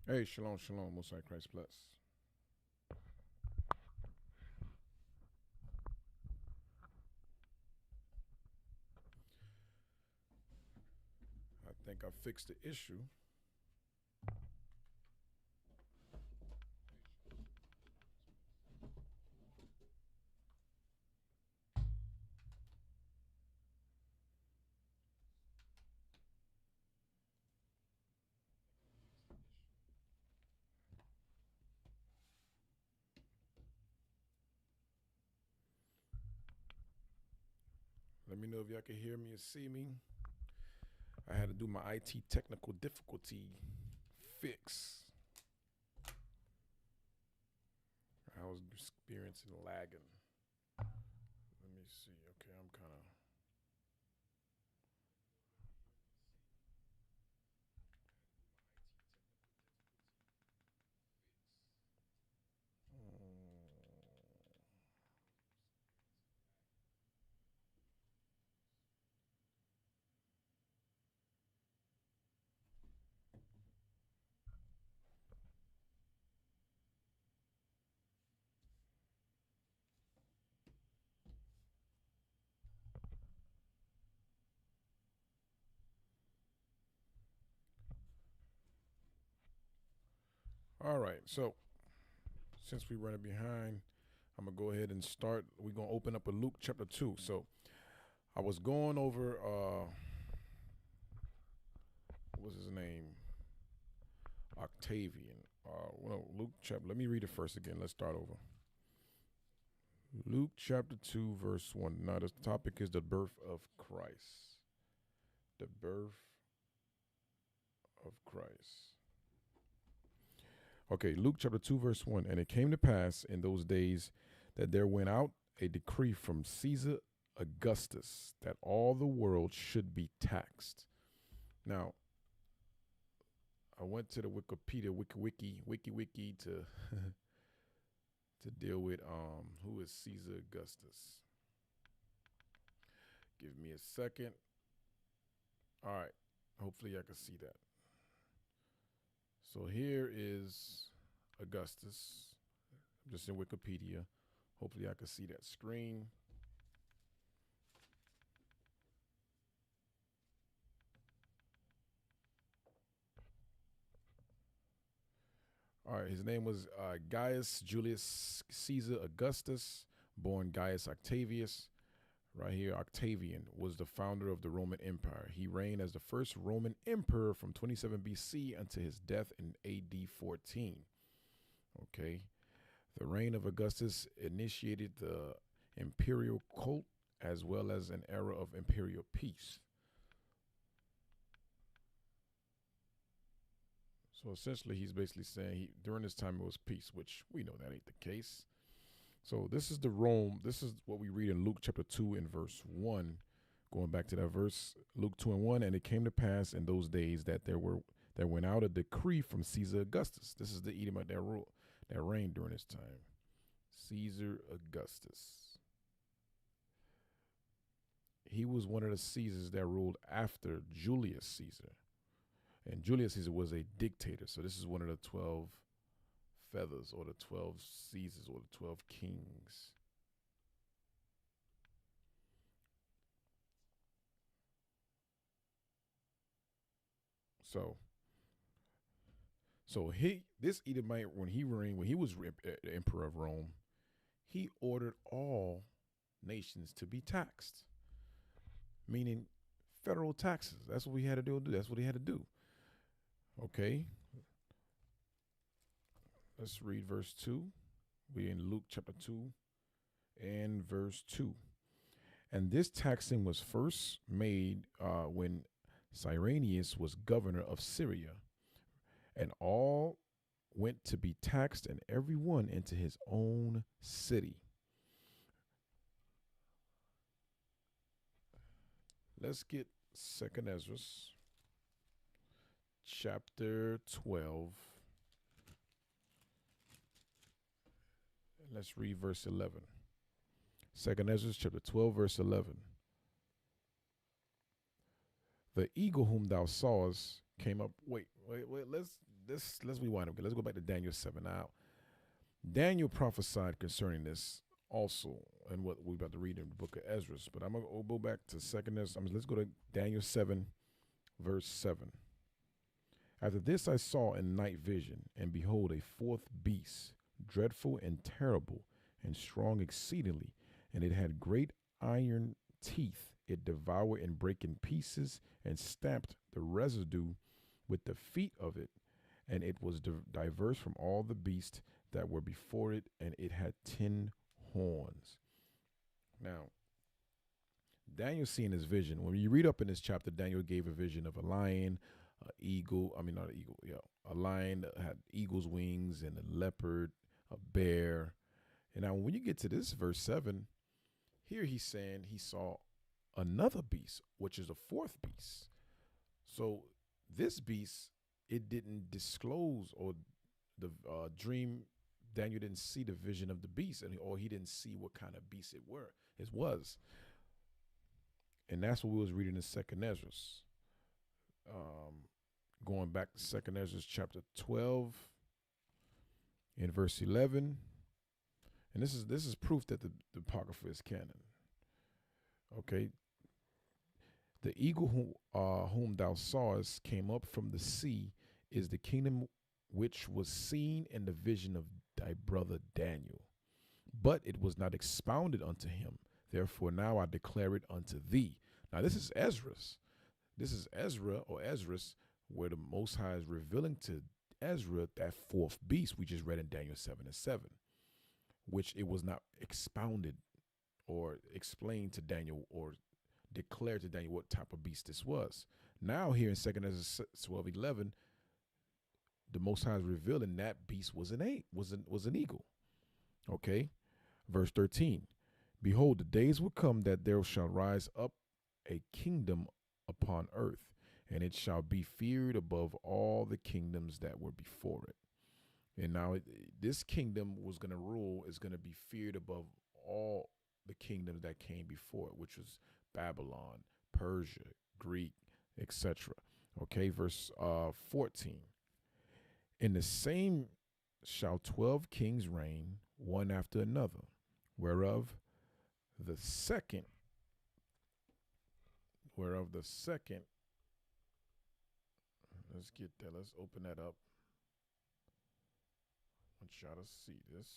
Hey, shalom, shalom, Most High Christ bless. I think I fixed the issue. Let me know if y'all can hear me or see me. I had to do my IT technical difficulty fix. I was experiencing lagging. Let me see. Okay, I'm kind of. All right, so since we running behind, I'm gonna go ahead and start. We're gonna open up a Luke chapter 2. So I was going over what was his name? Octavian. Luke chapter. Let me read it first again. Let's start over. Luke chapter 2, verse 1. Now, the topic is the birth of Christ. The birth of Christ. Okay, Luke chapter 2, verse 1. And it came to pass in those days that there went out a decree from Caesar Augustus that all the world should be taxed. Now, I went to the Wikipedia, wiki to to deal with who is Caesar Augustus. Give me a second. All right. Hopefully I can see that. So here is Augustus. I'm just in Wikipedia. Hopefully I can see that screen. All right, his name was Gaius Julius Caesar Augustus, born Gaius Octavius. Right here, Octavian was the founder of the Roman Empire. He reigned as the first Roman emperor from 27 BC until his death in AD 14. Okay. The reign of Augustus initiated the imperial cult as well as an era of imperial peace. So essentially, he's basically saying during this time it was peace, which we know that ain't the case. So this is the Rome. This is what we read in Luke chapter 2 and verse 1. Going back to that verse, Luke 2 and 1, and it came to pass in those days that there went out a decree from Caesar Augustus. This is the Edomite that reigned during this time. Caesar Augustus. He was one of the Caesars that ruled after Julius Caesar. And Julius Caesar was a dictator. So this is one of the 12 feathers or the 12 Caesars or the 12 kings. So this Edomite, when he was emperor of Rome, he ordered all nations to be taxed, meaning federal taxes. That's what we had to do. That's what he had to do. Okay. Let's read verse 2. We're in Luke chapter 2 and verse 2. And this taxing was first made when Cyrenius was governor of Syria, and all went to be taxed, and every one into his own city. Let's get 2nd Ezra chapter 12. Let's read verse 11. 2nd Ezra chapter 12, verse 11. The eagle whom thou sawest came up. Wait. Let's let's rewind. Okay, let's go back to Daniel 7 now. Daniel prophesied concerning this also, and what we're about to read in the book of Ezra. But I'm gonna go back to second Ezra. Let's go to Daniel 7, verse 7. After this I saw in night vision, and behold, a fourth beast, dreadful and terrible, and strong exceedingly, and it had great iron teeth. It devoured and brake in pieces, and stamped the residue with the feet of it, and it was diverse from all the beasts that were before it, and it had 10 horns. Now, Daniel seeing his vision. When you read up in this chapter, Daniel gave a vision of a lion, an eagle. I mean, not an eagle. Yeah, a lion that had eagle's wings, and a leopard, a bear. And now, when you get to this verse 7, here he's saying he saw another beast, which is a fourth beast. So this beast, it didn't disclose, or the dream. Daniel didn't see the vision of the beast, or he didn't see what kind of beast it was. And that's what we was reading in Second Ezra. Going back to Second Ezra chapter 12 in verse 11. And this is proof that the Apocrypha is canon. Okay. The eagle whom thou sawest came up from the sea is the kingdom which was seen in the vision of thy brother Daniel. But it was not expounded unto him. Therefore now I declare it unto thee. Now this is Ezra's. This is Ezra or Ezra's, where the Most High is revealing to Ezra that fourth beast we just read in Daniel 7 and 7, which it was not expounded or explained to Daniel or declared to Daniel what type of beast this was. Now here in 2nd Ezra 12:11, the Most High is revealing that beast was an eagle. Okay, verse 13. Behold, the days will come that there shall rise up a kingdom upon earth, and it shall be feared above all the kingdoms that were before it. And now this kingdom was going to rule, is going to be feared above all the kingdoms that came before it, which was Babylon, Persia, Greek, etc. Okay, verse 14. In the same shall 12 kings reign, one after another, whereof the second, let's get that, let's open that up. I want y'all to see this.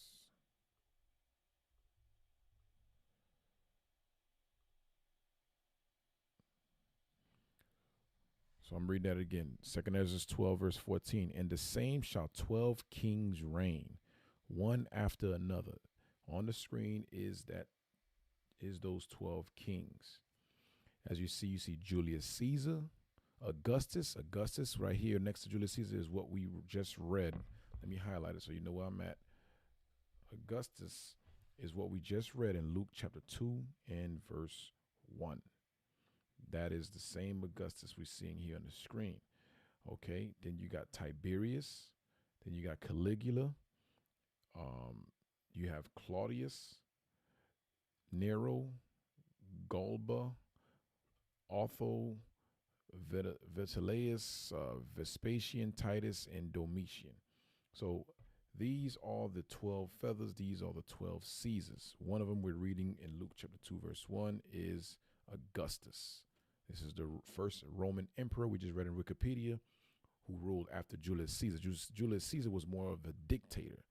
So I'm reading that again. 2nd Ezra 12, verse 14. And the same shall 12 kings reign, one after another. On the screen is those 12 kings. As you see Julius Caesar, Augustus. Augustus right here next to Julius Caesar is what we just read. Let me highlight it so you know where I'm at. Augustus is what we just read in Luke chapter 2 and verse 1. That is the same Augustus we're seeing here on the screen. Okay, then you got Tiberius, then you got Caligula, you have Claudius, Nero, Galba, Otho, Vitellius, Vespasian, Titus, and Domitian. So these are the 12 feathers. These are the 12 Caesars. One of them we're reading in Luke chapter 2, verse 1 is Augustus. This is the first Roman emperor we just read in Wikipedia who ruled after Julius Caesar. Julius Caesar was more of a dictator.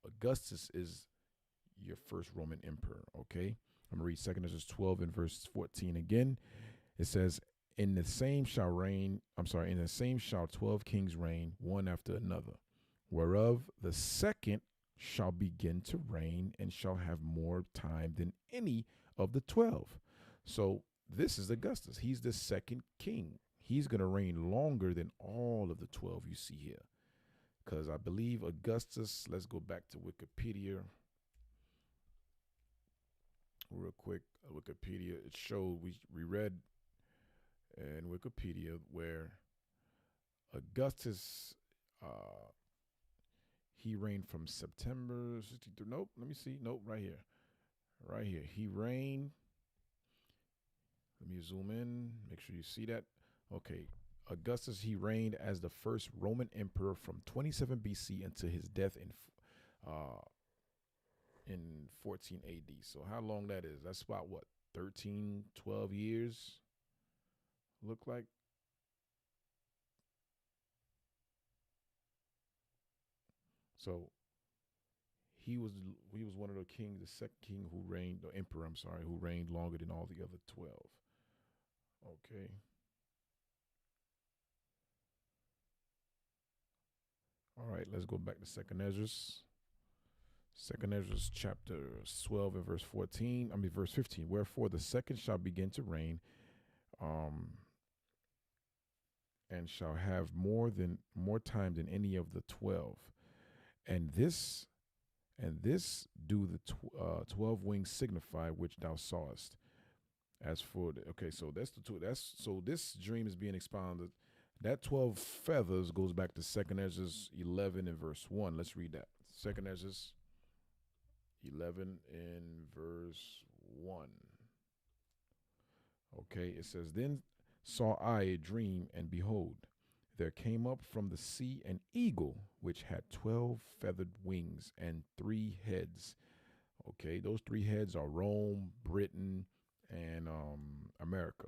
Augustus is your first Roman emperor, okay? I'm going to read 2nd Ezra 12 and verse 14 again. It says, in the same shall 12 kings reign, one after another, whereof the second shall begin to reign and shall have more time than any of the 12. So this is Augustus. He's the second king. He's going to reign longer than all of the 12 you see here. Because I believe Augustus, let's go back to Wikipedia real quick. Wikipedia, it showed, we read in Wikipedia where Augustus, he reigned from September 63. Nope, let me see. Nope, right here. Right here. He reigned. Let me zoom in, make sure you see that. Okay. Augustus, he reigned as the first Roman emperor from 27 BC until his death uh, in 14 AD. So how long that is? That's about what, 13, 12 years? Look like. So he was one of the kings, the second king who reigned, the emperor, I'm sorry, who reigned longer than all the other 12. Okay. All right, let's go back to Second Ezra. Second Ezra chapter 12 and verse 14. I mean verse 15. Wherefore the second shall begin to reign, um, and shall have more time than any of the 12. And this do the 12 wings signify which thou sawest. As for okay, so that's the two. That's so this dream is being expounded. That 12 feathers goes back to Second Ezra 11 and verse 1. Let's read that. Second Ezra 11 and verse 1. Okay, it says, Then saw I a dream, and behold, there came up from the sea an eagle, which had 12 feathered wings and 3 heads. Okay, those 3 heads are Rome, Britain, and America.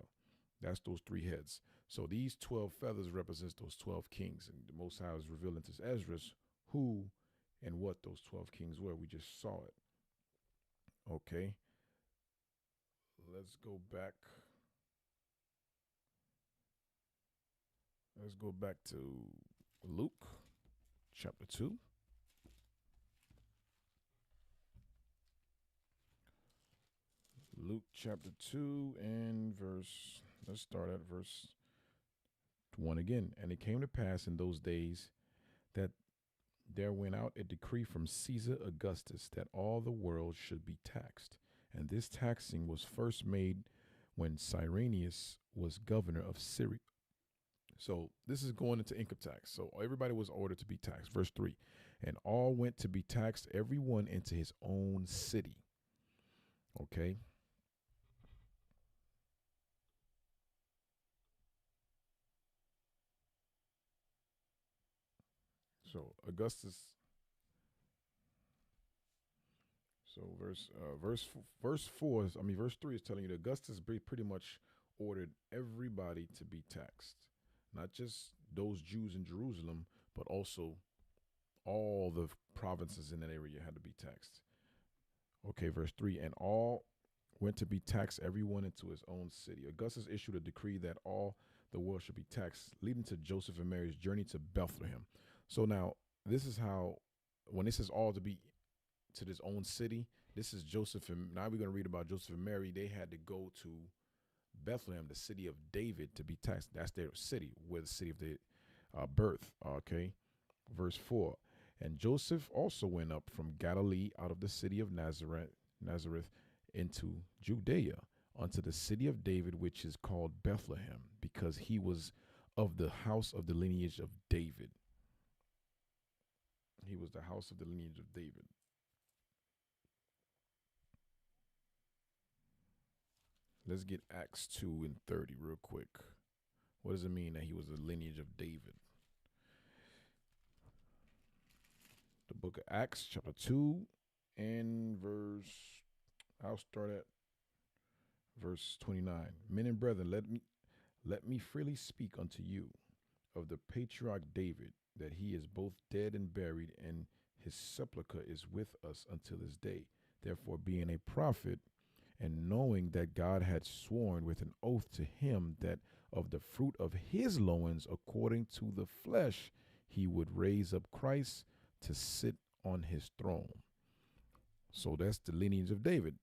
That's those 3 heads. So these 12 feathers represents those 12 kings. And the Most High is revealing to Ezra who and what those 12 kings were. We just saw it. Okay. Let's go back. Let's go back to Luke chapter 2. Luke chapter 2 and let's start at verse 1 again. And it came to pass in those days that there went out a decree from Caesar Augustus that all the world should be taxed. And this taxing was first made when Cyrenius was governor of Syria. So this is going into income tax. So everybody was ordered to be taxed. Verse 3. And all went to be taxed, every one into his own city. Okay. So Augustus. So verse 4 is, I mean verse 3 is telling you that Augustus pretty much ordered everybody to be taxed. Not just those Jews in Jerusalem, but also all the provinces in that area had to be taxed. Okay, verse 3. And all went to be taxed, everyone into his own city. Augustus issued a decree that all the world should be taxed, leading to Joseph and Mary's journey to Bethlehem. So now, this is how, when it says all to be to this own city, this is Joseph, and now we're going to read about Joseph and Mary. They had to go to Bethlehem, the city of David, to be taxed. That's their city, where the city of their birth. Okay, verse 4. And Joseph also went up from Galilee out of the city of Nazareth into Judea unto the city of David, which is called Bethlehem, because he was of the house of the lineage of David. He was the house of the lineage of David. Let's get Acts 2 and 30 real quick. What does it mean that he was the lineage of David? The book of Acts, chapter 2, and I'll start at verse 29. Men and brethren, let me freely speak unto you of the patriarch David, that he is both dead and buried, and his sepulchre is with us until this day. Therefore, being a prophet, and knowing that God had sworn with an oath to him that of the fruit of his loins, according to the flesh, he would raise up Christ to sit on his throne. So that's the lineage of David.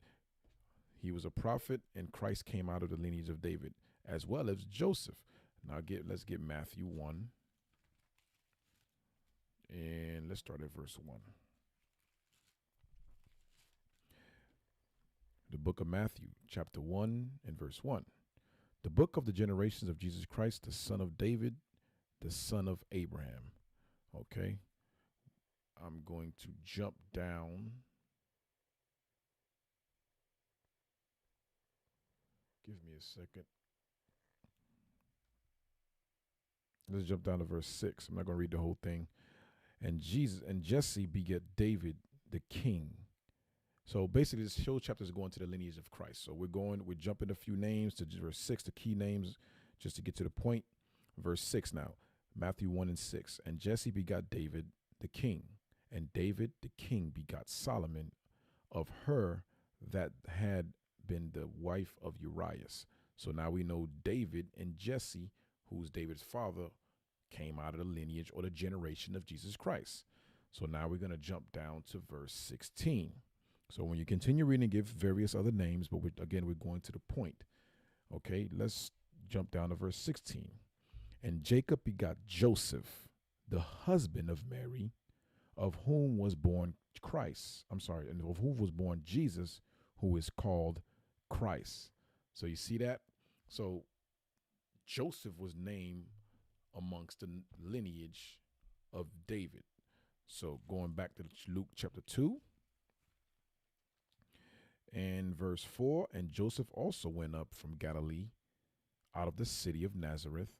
He was a prophet, and Christ came out of the lineage of David, as well as Joseph. Now let's get Matthew 1. And let's start at verse 1. The book of Matthew, chapter 1 and verse 1. The book of the generations of Jesus Christ, the son of David, the son of Abraham. Okay. I'm going to jump down. Give me a second. Let's jump down to verse 6. I'm not going to read the whole thing. And Jesus and Jesse beget David the king. So basically, this whole chapter is going to the lineage of Christ. So we're jumping a few names to verse 6, the key names, just to get to the point. Verse 6 now, Matthew 1 and 6. And Jesse begot David the king, and David the king begot Solomon of her that had been the wife of Urias. So now we know David and Jesse, who's David's father, came out of the lineage or the generation of Jesus Christ. So now we're going to jump down to verse 16. So when you continue reading, give various other names, but we're going to the point. Okay, let's jump down to verse 16. And Jacob begot Joseph, the husband of Mary, of whom was born Christ. And of whom was born Jesus, who is called Christ. So you see that? So Joseph was named amongst the lineage of David. So going back to Luke chapter 2 and verse 4, and Joseph also went up from Galilee out of the city of Nazareth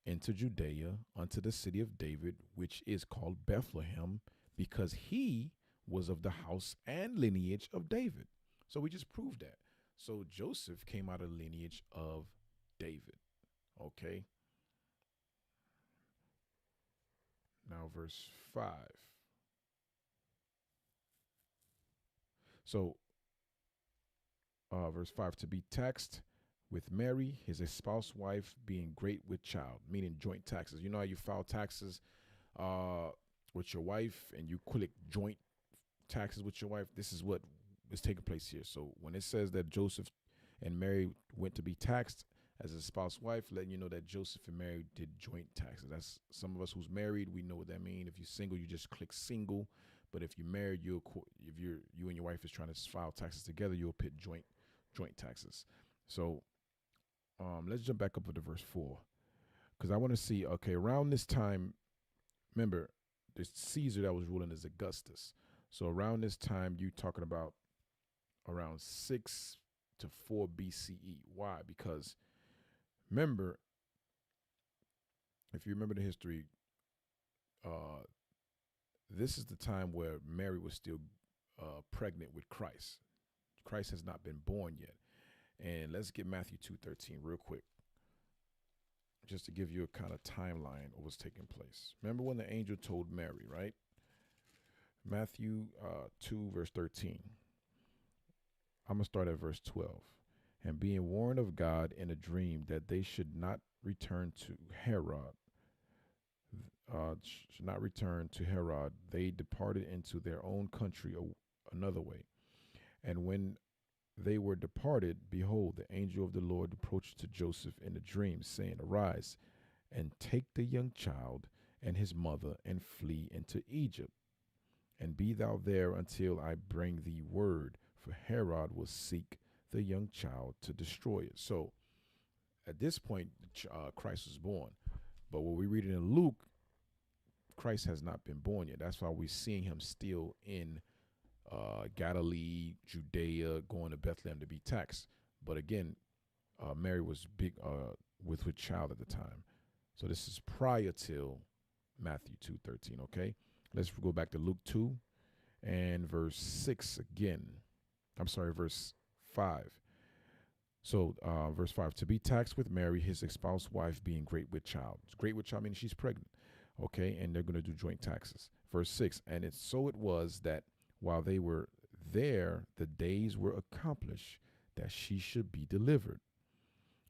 into Judea unto the city of David, which is called Bethlehem, because he was of the house and lineage of David. So we just proved that. So Joseph came out of the lineage of David. Okay. Now verse 5. So verse 5, to be taxed with Mary, his espoused wife, being great with child, meaning joint taxes. You know how you file taxes with your wife and you collect joint taxes with your wife? This is what is taking place here. So when it says that Joseph and Mary went to be taxed as a spouse wife, letting you know that Joseph and Mary did joint taxes. That's some of us who's married, we know what that means. If you're single, you just click single. But if you're married, you and your wife is trying to file taxes together, you'll put joint taxes. So let's jump back up to verse 4, because I want to see, okay, around this time, remember, the Caesar that was ruling is Augustus. So around this time, you're talking about around 6 to 4 BCE. Why? Because remember, if you remember the history, this is the time where Mary was still pregnant with Christ. Christ has not been born yet. And let's get Matthew 2:13 real quick, just to give you a kind of timeline of what's taking place. Remember when the angel told Mary, right? Matthew 2, verse 13. I'm going to start at verse 12. And being warned of God in a dream that they should not return to Herod, they departed into their own country another way. And when they were departed, behold, the angel of the Lord approached to Joseph in a dream, saying, Arise, and take the young child and his mother, and flee into Egypt. And be thou there until I bring thee word, for Herod will seek the young child to destroy it. So at this point, Christ was born. But what we read in Luke, Christ has not been born yet. That's why we're seeing him still in Galilee, Judea, going to Bethlehem to be taxed. But again, Mary was big with child at the time. So this is prior till Matthew 2:13. Okay, let's go back to Luke 2 and verse 6 again. I'm sorry, verse 5. So verse 5, to be taxed with Mary, his espoused wife, being great with child. Great with child meaning she's pregnant. Okay, and they're going to do joint taxes. Verse 6, and so it was that while they were there, the days were accomplished that she should be delivered.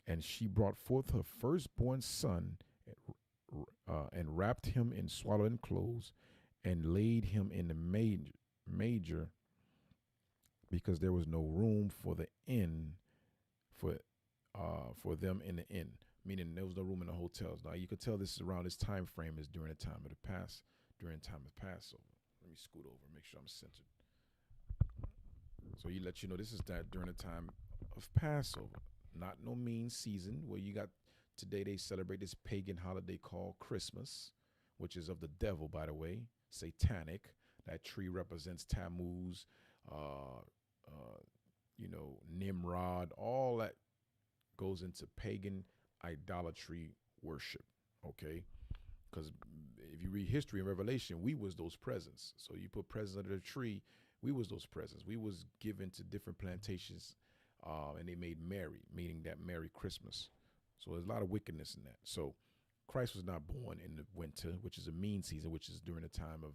And she brought forth her firstborn son and wrapped him in swaddling clothes and laid him in the manger, because there was no room for them in the inn, meaning there was no room in the hotels. Now you could tell this is around this time frame is during the time of during the time of Passover. Let me scoot over, make sure I'm centered. So he let you know this is that during the time of Passover, not no mean season where you got today. They celebrate this pagan holiday called Christmas, which is of the devil, by the way, satanic. That tree represents Tammuz, Nimrod. All that goes into pagan idolatry worship. Okay, Because if you read history and Revelation, we was those presents. So you put presents under the tree, we was those presents. We was given to different plantations, and they made merry, meaning that Merry Christmas. So there's a lot of wickedness in that. So Christ was not born in the winter, which is a mean season, which is during the time of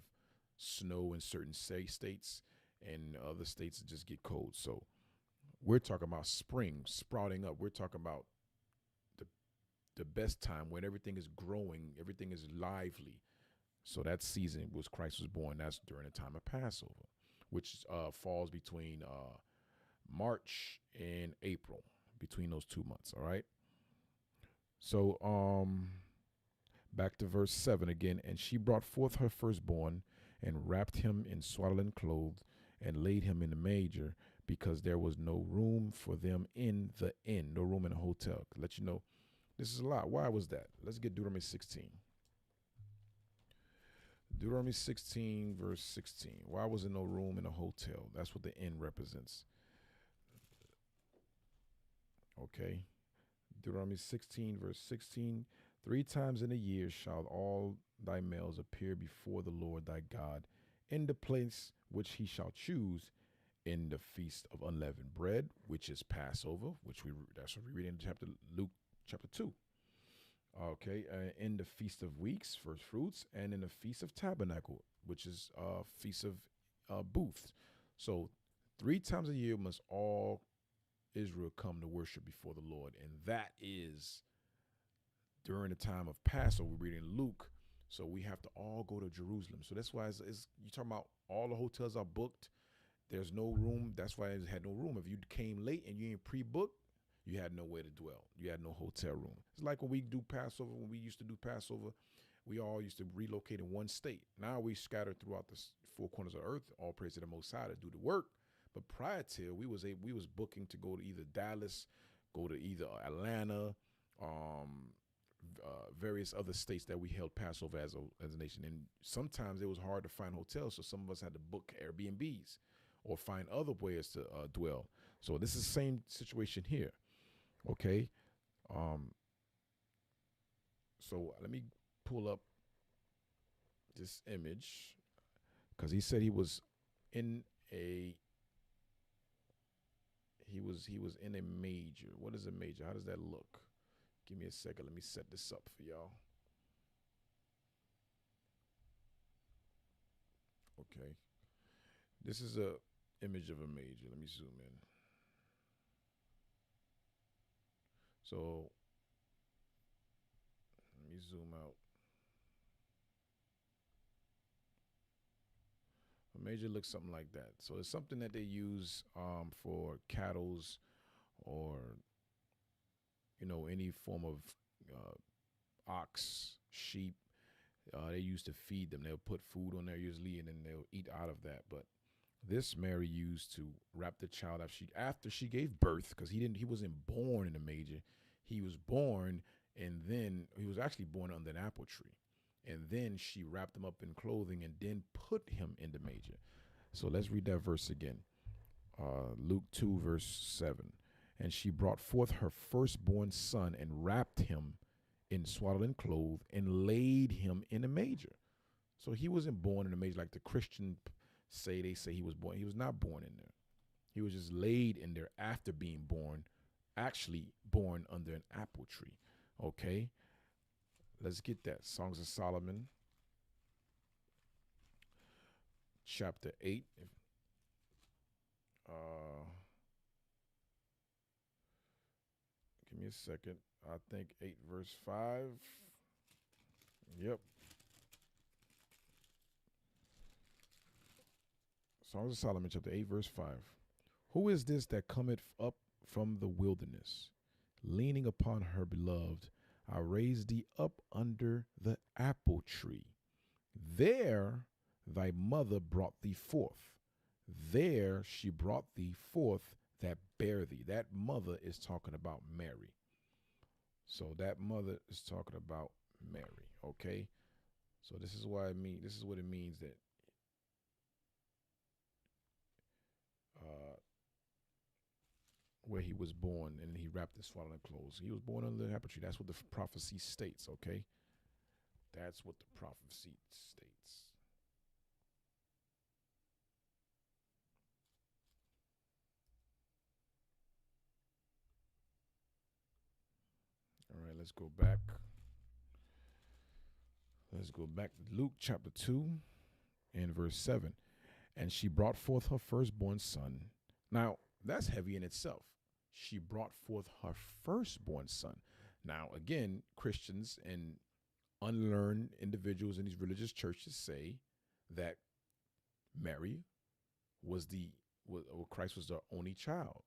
snow in certain states, and other states just get cold. So we're talking about spring sprouting up. We're talking about the the best time when everything is growing, everything is lively. So that season was Christ was born. That's during the time of Passover, which falls between March and April, between those 2 months. All right. So back to verse 7 again. And she brought forth her firstborn and wrapped him in swaddling clothes and laid him in the manger because there was no room for them in the inn, no room in a hotel. Let you know, this is a lot. Why was that? Let's get Deuteronomy 16. Deuteronomy 16, verse 16. Why was there no room in a hotel? That's what the inn represents. Okay. Deuteronomy 16, verse 16. 3 times in a year shall all thy males appear before the Lord thy God in the place which he shall choose, in the feast of unleavened bread, which is Passover, that's what we read in Luke chapter 2. Okay, in the feast of weeks, first fruits, and in the feast of tabernacle, which is feast of booths. So 3 times a year must all Israel come to worship before the Lord, and that is during the time of Passover. We read in Luke, so we have to all go to Jerusalem. So that's why you're talking about all the hotels are booked. There's no room. That's why it had no room. If you came late and you ain't pre-booked, you had nowhere to dwell. You had no hotel room. It's like when we do Passover, when we used to do Passover, we all used to relocate in one state. Now we scattered throughout the 4 corners of the earth, all praise to the Most High to do the work. But prior to, we was booking to go to either Dallas, go to either Atlanta, various other states that we held Passover as a nation. And sometimes it was hard to find hotels, so some of us had to book Airbnbs or find other ways to dwell. So this is the same situation here. Okay. So let me pull up this image, because he said he was in a major. What is a major? How does that look? Give me a second. Let me set this up for y'all. Okay. This is a image of a major. Let me zoom in. So let me zoom out. A major looks something like that. So it's something that they use for cattle's, or any form of ox, sheep. They used to feed them. They'll put food on there usually, and then they'll eat out of that. But this Mary used to wrap the child after she gave birth, because he wasn't born in a manger. He was born, and then he was actually born under an apple tree. And then she wrapped him up in clothing and then put him in the manger. So let's read that verse again. Luke 2, verse 7. And she brought forth her firstborn son and wrapped him in swaddling clothes and laid him in a manger. So he wasn't born in a manger like the Christian they say he was born. He was not born in there. He was just laid in there after being born, actually born under an apple tree. Okay. Let's get that. Songs of Solomon, chapter 8. Give me a second. I think 8 verse 5. Yep. Songs of Solomon, chapter 8, verse 5. Who is this that cometh up from the wilderness, leaning upon her beloved? I raised thee up under the apple tree. There thy mother brought thee forth. There she brought thee forth that bare thee. That mother is talking about Mary. So that mother is talking about Mary. Okay. So this is what it means that where he was born, and he wrapped his swaddling clothes. He was born under the apple tree. That's what the prophecy states. Okay. That's what the prophecy states. All right, let's go back. Let's go back to Luke chapter 2 and verse 7. And she brought forth her firstborn son. Now, that's heavy in itself. She brought forth her firstborn son. Now, again, Christians and unlearned individuals in these religious churches say that Mary was or Christ was the only child,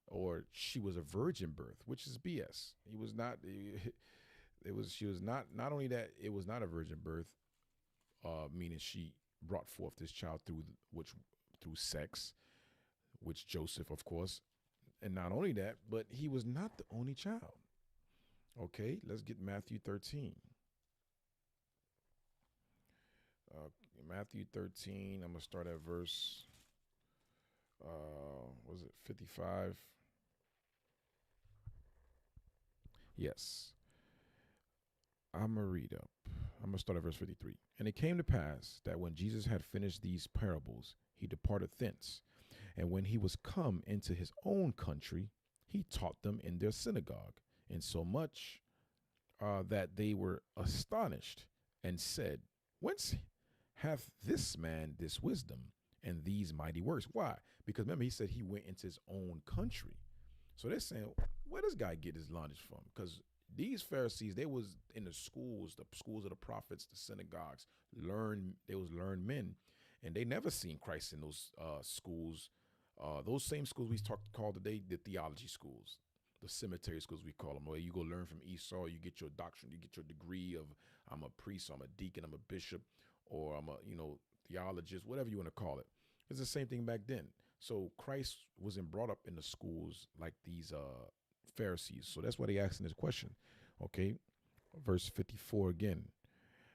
or she was a virgin birth, which is BS. He was not. It was. She was not. Not only that, it was not a virgin birth, meaning she brought forth this child through sex, which Joseph, of course, and not only that, but he was not the only child. Okay, let's get Matthew 13. Matthew 13. I'm gonna start at verse. Was it 55? Yes. I'm gonna read up. I'm gonna start at verse 53. And it came to pass that when Jesus had finished these parables, he departed thence. And when he was come into his own country, he taught them in their synagogue, insomuch that they were astonished and said, Whence hath this man this wisdom and these mighty works? Why? Because remember, he said he went into his own country. So they're saying, where does guy get his knowledge from? Because these Pharisees, they was in the schools of the prophets, the synagogues, they was learned men, and they never seen Christ in those schools. Those same schools we call today the theology schools, the cemetery schools we call them, where you go learn from Esau, you get your doctrine, you get your degree of I'm a priest, I'm a deacon, I'm a bishop, or I'm a theologist, whatever you want to call it. It's the same thing back then. So Christ wasn't brought up in the schools like these Pharisees. So that's why they asking this question. Okay, verse 54 again.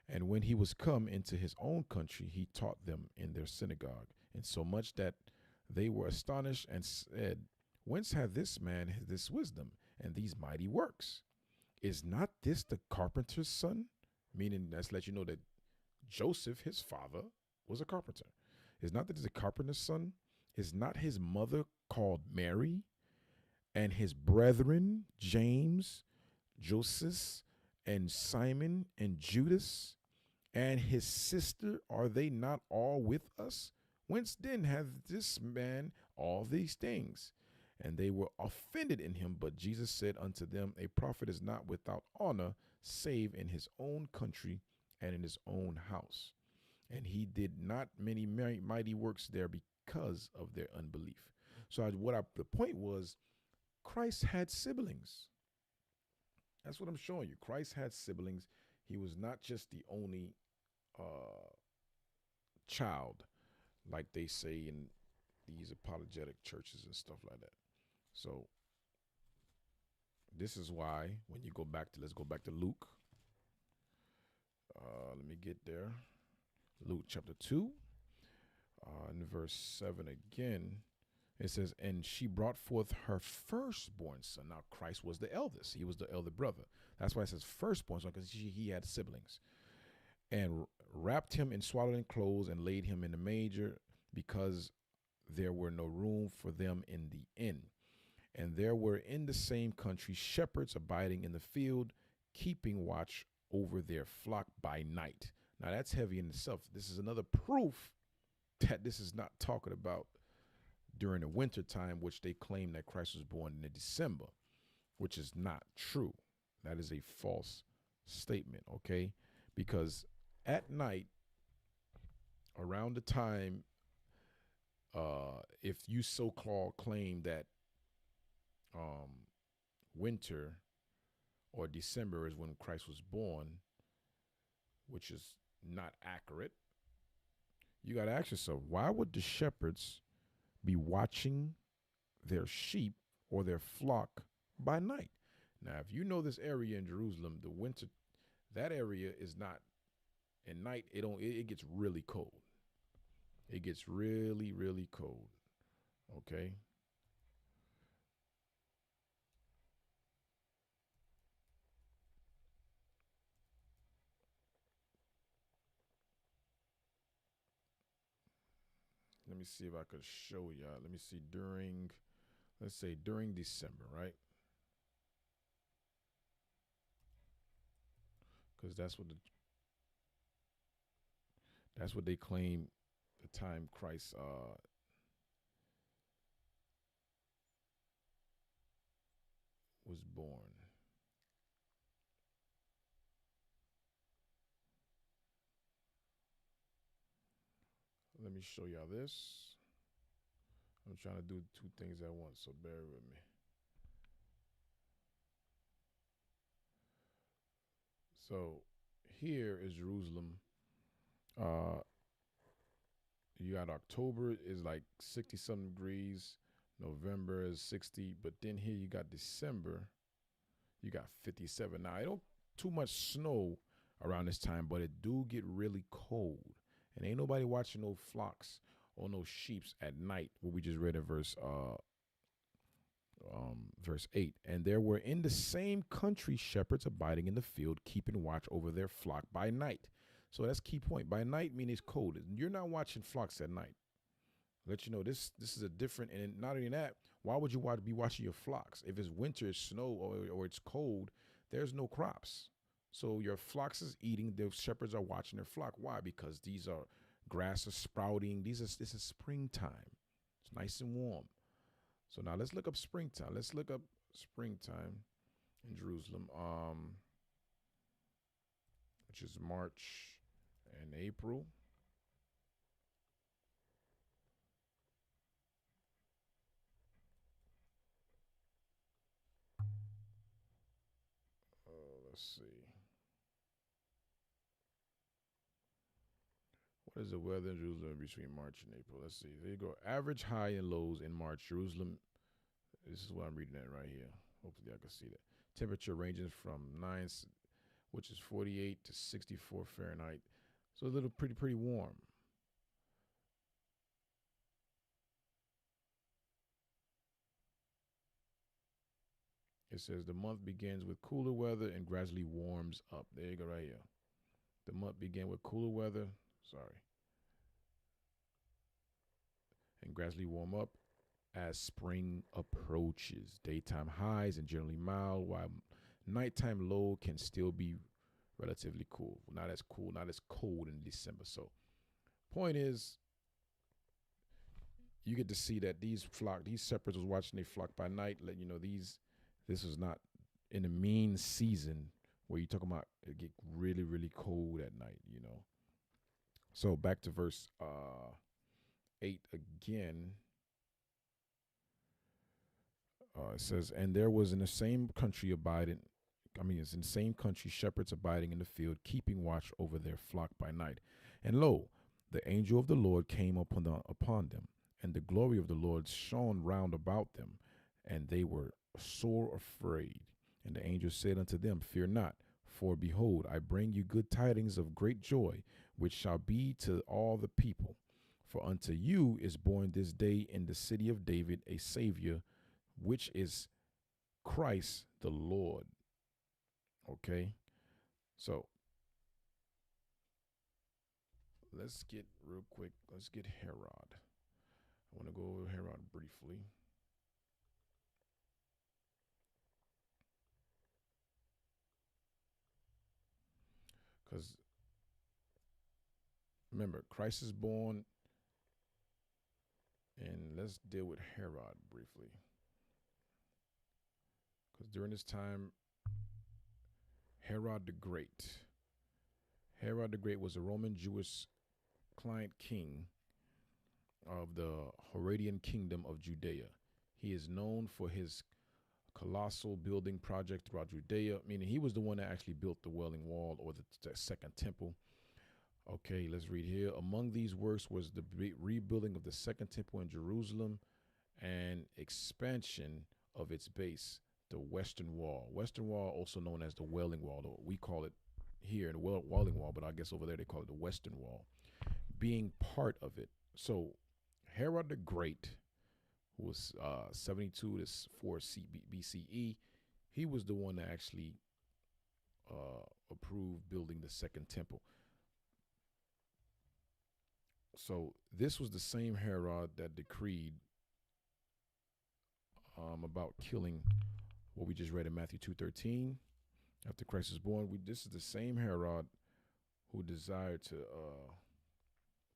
And when he was come into his own country, he taught them in their synagogue, insomuch that they were astonished and said, Whence hath this man this wisdom and these mighty works? Is not this the carpenter's son? Meaning, that's let you know that Joseph, his father, was a carpenter. Is not that the carpenter's son? Is not his mother called Mary? And his brethren, James, Joseph, and Simon, and Judas, and his sister, are they not all with us? Whence then hath this man all these things? And they were offended in him. But Jesus said unto them, A prophet is not without honor, save in his own country and in his own house. And he did not many mighty works there because of their unbelief. So the point was, Christ had siblings. That's what I'm showing you. Christ had siblings. He was not just the only child, like they say in these apologetic churches and stuff like that. So this is why when you let's go back to Luke. Let me get there. Luke chapter 2, in verse 7 again. It says, and she brought forth her firstborn son. Now, Christ was the eldest. He was the elder brother. That's why it says firstborn son, because he had siblings. And wrapped him in swaddling clothes and laid him in the manger, because there were no room for them in the inn. And there were in the same country shepherds abiding in the field, keeping watch over their flock by night. Now, that's heavy in itself. This is another proof that this is not talking about during the winter time, which they claim that Christ was born in December, which is not true. That is a false statement, okay? Because at night, around the time, if you so-called claim that winter or December is when Christ was born, which is not accurate, you got to ask yourself, why would the shepherds be watching their sheep or their flock by night? Now, if you know this area in Jerusalem, the winter, that area is not, at night, it gets really cold. It gets really, really cold. Okay. Let me see if I could show y'all. Let me see during, let's say during December, right? Because that's what they claim the time Christ was born. Let me show y'all this. I'm trying to do two things at once, so bear with me. So here is Jerusalem. Uh, you got October is like 60 something degrees. November is 60, but then here you got December. You got 57. Now, it don't too much snow around this time, but it do get really cold. And ain't nobody watching no flocks or no sheeps at night. What we just read in verse 8. And there were in the same country shepherds abiding in the field, keeping watch over their flock by night. So that's key point. By night means it's cold. You're not watching flocks at night. Let you know this is a different, and not only that, why would you be watching your flocks? If it's winter, it's snow, or it's cold, there's no crops. So your flocks is eating, the shepherds are watching their flock. Why? Because these are grass is sprouting. This is springtime. It's nice and warm. So now let's look up springtime. Let's look up springtime in Jerusalem, which is March and April. Let's see. What is the weather in Jerusalem between March and April? Let's see. There you go. Average high and lows in March. Jerusalem. This is what I'm reading at right here. Hopefully I can see that. Temperature ranges from 9, which is 48 to 64 Fahrenheit. So a little pretty warm. It says the month begins with cooler weather and gradually warms up. There you go right here. The month began with cooler weather. Sorry. And gradually warm up as spring approaches. Daytime highs and generally mild, while nighttime low can still be relatively cool. Not as cool, not as cold in December. So, point is, you get to see that these shepherds was watching they flock by night. Let you know this was not in the mean season where you talking about it get really cold at night. So back to verse 8 again. It says, and there was in the same country it's in the same country shepherds abiding in the field, keeping watch over their flock by night. And lo, the angel of the Lord came upon them, and the glory of the Lord shone round about them, and they were sore afraid. And the angel said unto them, fear not, for behold, I bring you good tidings of great joy, which shall be to all the people. For unto you is born this day in the city of David a Savior, which is Christ the Lord. Okay, so let's get Herod. I want to go over Herod briefly. Because remember, Christ is born, and let's deal with Herod briefly. Because during this time, Herod the Great was a Roman Jewish client king of the Herodian kingdom of Judea. He is known for his colossal building project throughout Judea, meaning he was the one that actually built the Wailing Wall, or the Second Temple. Okay, let's read here. Among these works was the rebuilding of the Second Temple in Jerusalem and expansion of its base, the Western Wall. Western Wall, also known as the Wailing Wall. We call it here the Wailing Wall, but I guess over there they call it the Western Wall, being part of it. So Herod the Great, who was 72 to 4 BCE, he was the one that actually approved building the Second Temple. So this was the same Herod that decreed about killing what we just read in Matthew 2:13. After Christ was born, this is the same Herod who desired to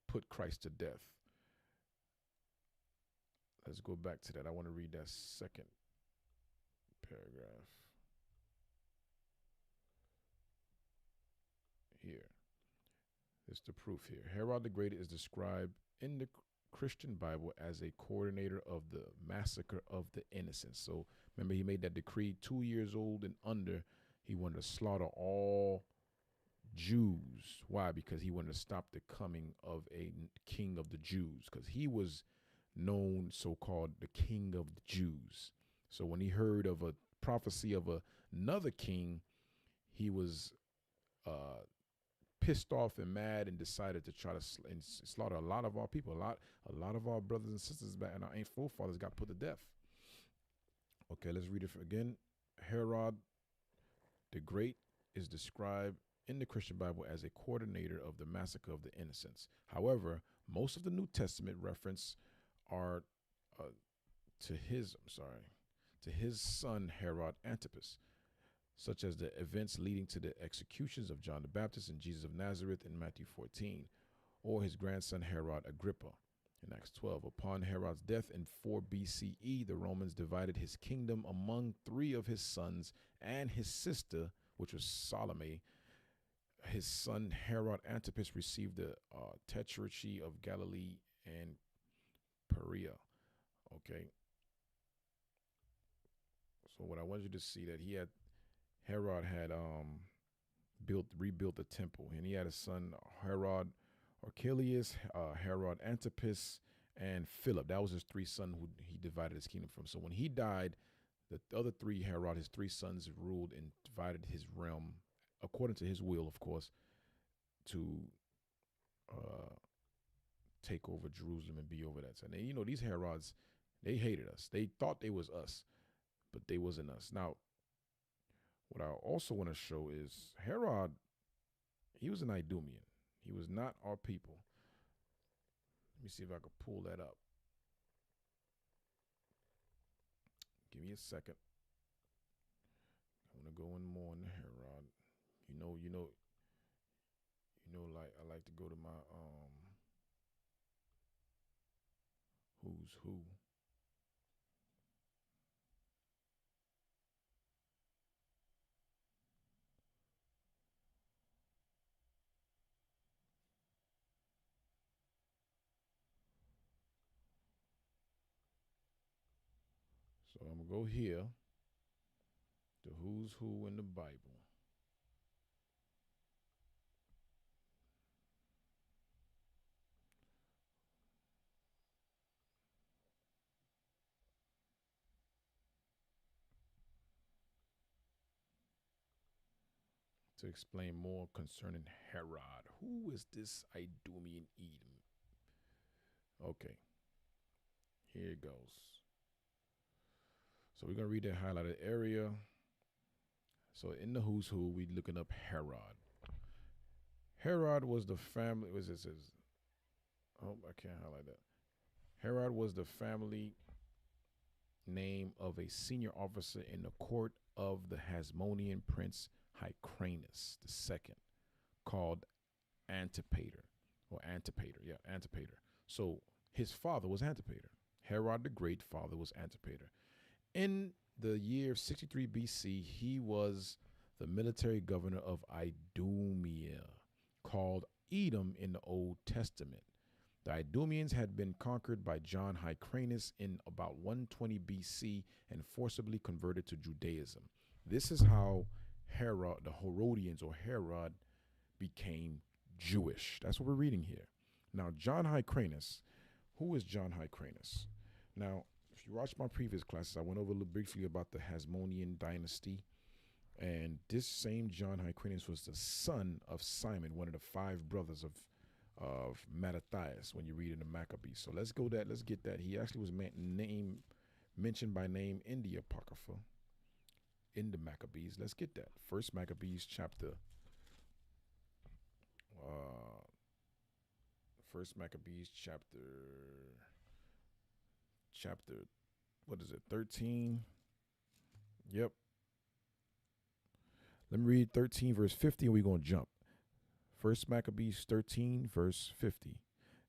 put Christ to death. Let's go back to that. I want to read that second paragraph here. It's the proof here. Herod the Great is described in the Christian Bible as a coordinator of the massacre of the innocents. So remember, he made that decree 2 years old and under. He wanted to slaughter all Jews. Why? Because he wanted to stop the coming of a king of the Jews, because he was known so-called the king of the Jews. So when he heard of a prophecy of another king, he was pissed off and mad and decided to try to slaughter a lot of our people. A lot of our brothers and sisters back and our ancient forefathers got put to death. Okay, let's read it again. Herod the Great is described in the Christian Bible as a coordinator of the massacre of the innocents. However, most of the New Testament reference are to his son Herod Antipas, such as the events leading to the executions of John the Baptist and Jesus of Nazareth in Matthew 14, or his grandson Herod Agrippa in Acts 12. Upon Herod's death in 4 BCE, the Romans divided his kingdom among 3 of his sons and his sister, which was Salome. His son Herod Antipas received the tetrarchy of Galilee and Perea. Okay. So what I want you to see that Herod had rebuilt the temple, and he had a son Herod Archelaus, Herod Antipas, and Philip. That was his 3 sons who he divided his kingdom from. So when he died, the other 3 Herod, his 3 sons, ruled and divided his realm according to his will, of course, to take over Jerusalem and be over that. And then, these Herods, they hated us. They thought they was us, but they wasn't us. Now, what I also want to show is Herod, he was an Idumean. He was not our people. Let me see if I can pull that up. Give me a second. I want to go in more on the Herod. Like I like to go to my who's who. So I'm gonna go here to who's who in the Bible. To explain more concerning Herod. Who is this Idumean Edom? Okay, here it goes. So we're going to read that highlighted area. So in the who's who, we looking up Herod. Herod was the family, oh, I can't highlight that. Herod was the family name of a senior officer in the court of the Hasmonean prince Hyrcanus II, called Antipater. So his father was Antipater. Herod the Great father was Antipater. In the year 63 BC, he was the military governor of Idumea, called Edom in the Old Testament. The Idumeans had been conquered by John Hyrcanus in about 120 BC and forcibly converted to Judaism. This is how the Herodians or Herod became Jewish. That's what we're reading here. Now, John Hyrcanus, who is John Hyrcanus? Now, if you watch my previous classes, I went over a little briefly about the Hasmonean dynasty. And this same John Hyrcanus was the son of Simon, one of the 5 brothers of Mattathias, when you read in the Maccabees. So let's get that. He actually was mentioned by name in the Apocrypha, in the Maccabees. Let's get that. First Maccabees chapter First Maccabees chapter what is it? 13. Yep. Let me read 13 verse 50 and we're going to jump. First Maccabees 13 verse 50.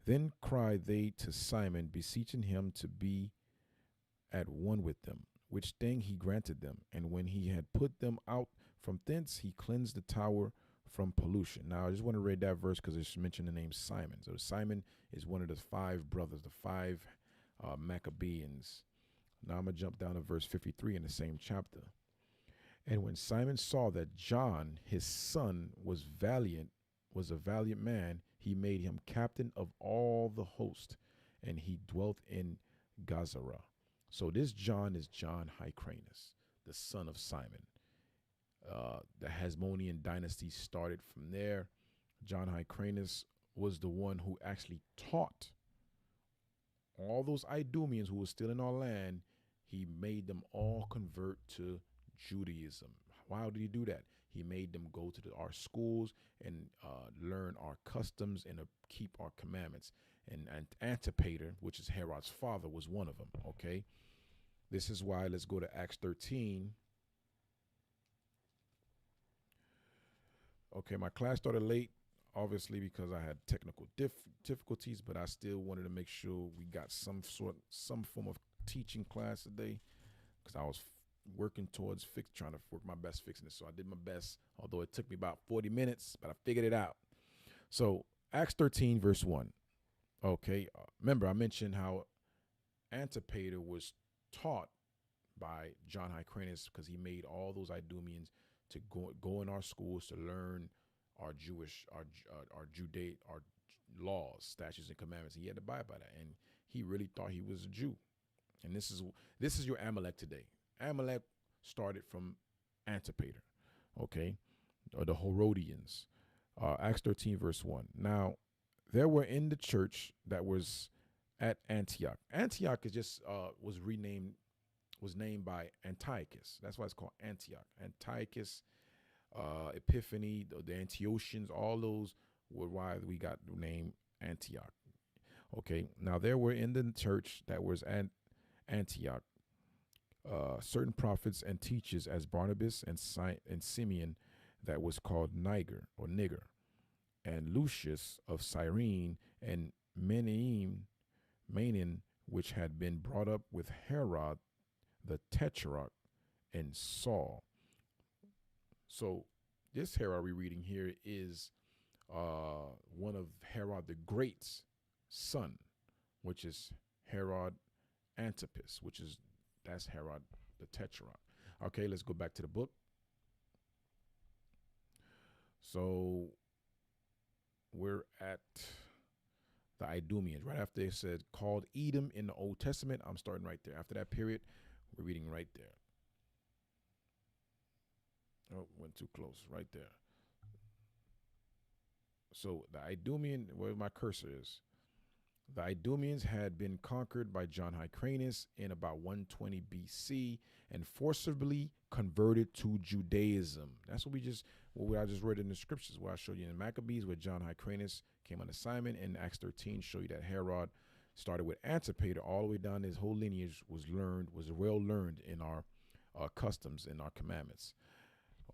Then cried they to Simon, beseeching him to be at one with them, which thing he granted them. And when he had put them out from thence, he cleansed the tower from pollution. Now, I just want to read that verse because it's mentioned the name Simon. So Simon is one of the five brothers, the five Maccabeans. Now I'm going to jump down to verse 53 in the same chapter. And when Simon saw that John, his son, was a valiant man, he made him captain of all the host, and he dwelt in Gazara. So this John is John Hyrcanus, the son of Simon. The Hasmonean dynasty started from there. John Hyrcanus was the one who actually taught all those Idumeans who were still in our land. He made them all convert to Judaism. How did he do that? He made them go to our schools and learn our customs and keep our commandments. And Antipater, which is Herod's father, was one of them. Okay, this is why. Let's go to Acts 13. Okay, my class started late, obviously because I had technical difficulties, but I still wanted to make sure we got some form of teaching class today, because I was working towards trying to work my best fixing it. So I did my best, although it took me about 40 minutes, but I figured it out. So Acts 13 verse 1. Okay, remember I mentioned how Antipater was taught by John Hyrcanus because he made all those Idumeans to go in our schools to learn our Jewish, our laws, statutes, and commandments. He had to abide by that, and he really thought he was a Jew. And this is your Amalek today. Amalek started from Antipater, okay, or the Herodians. Acts 13 verse 1. Now, there were in the church that was at Antioch. Antioch is just was named by Antiochus. That's why it's called Antioch. Antiochus, Epiphany, the Antiochians, all those were why we got the name Antioch. Okay, now there were in the church that was at Antioch certain prophets and teachers as Barnabas and Simeon, that was called Niger or Nigger, and Lucius of Cyrene, and Manaen, which had been brought up with Herod the Tetrarch and Saul. So this Herod we're reading here is one of Herod the Great's son, which is Herod Antipas, that's Herod the Tetrarch. Okay, let's go back to the book. So we're at the Idumeans. Right after they said called Edom in the Old Testament, I'm starting right there. After that period, we're reading right there. Oh, went too close. Right there. So the Idumean, where my cursor is, the Idumeans had been conquered by John Hyrcanus in about 120 BC and forcibly converted to Judaism. That's what I just read in the scriptures, where I showed you in Maccabees where John Hyrcanus came under Simon, and Acts 13 show you that Herod started with Antipater all the way down. His whole lineage was well learned in our customs and our commandments.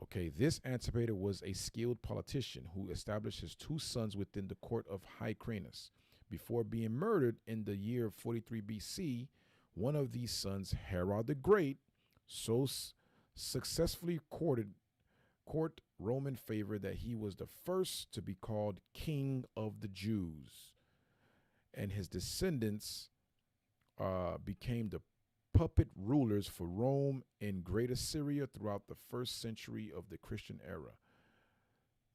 Okay, this Antipater was a skilled politician who established his two sons within the court of Hyrcanus. Before being murdered in the year 43 BC, one of these sons, Herod the Great, so successfully court Roman favor that he was the first to be called King of the Jews. And his descendants became the puppet rulers for Rome in Greater Syria throughout the first century of the Christian era.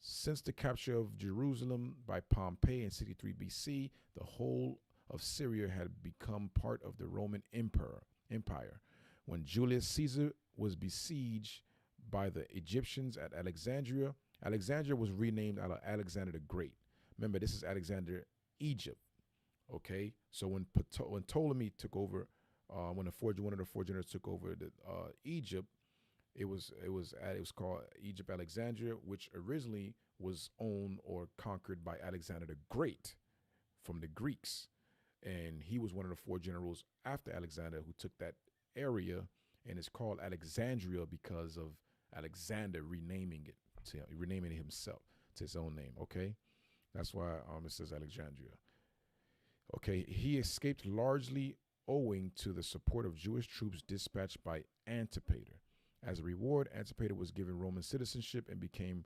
Since the capture of Jerusalem by Pompey in 63 BC, the whole of Syria had become part of the Roman Empire. When Julius Caesar was besieged by the Egyptians at Alexandria, Alexandria was renamed Alexander the Great. Remember, this is Alexander, Egypt. Okay, so when Ptolemy took over, when one of the four generals took over Egypt, it was called Egypt Alexandria, which originally was owned or conquered by Alexander the Great from the Greeks. And he was one of the four generals after Alexander who took that area, and it's called Alexandria because of Alexander renaming it himself to his own name. Okay, that's why it says Alexandria. Okay, he escaped largely owing to the support of Jewish troops dispatched by Antipater. As a reward, Antipater was given Roman citizenship and became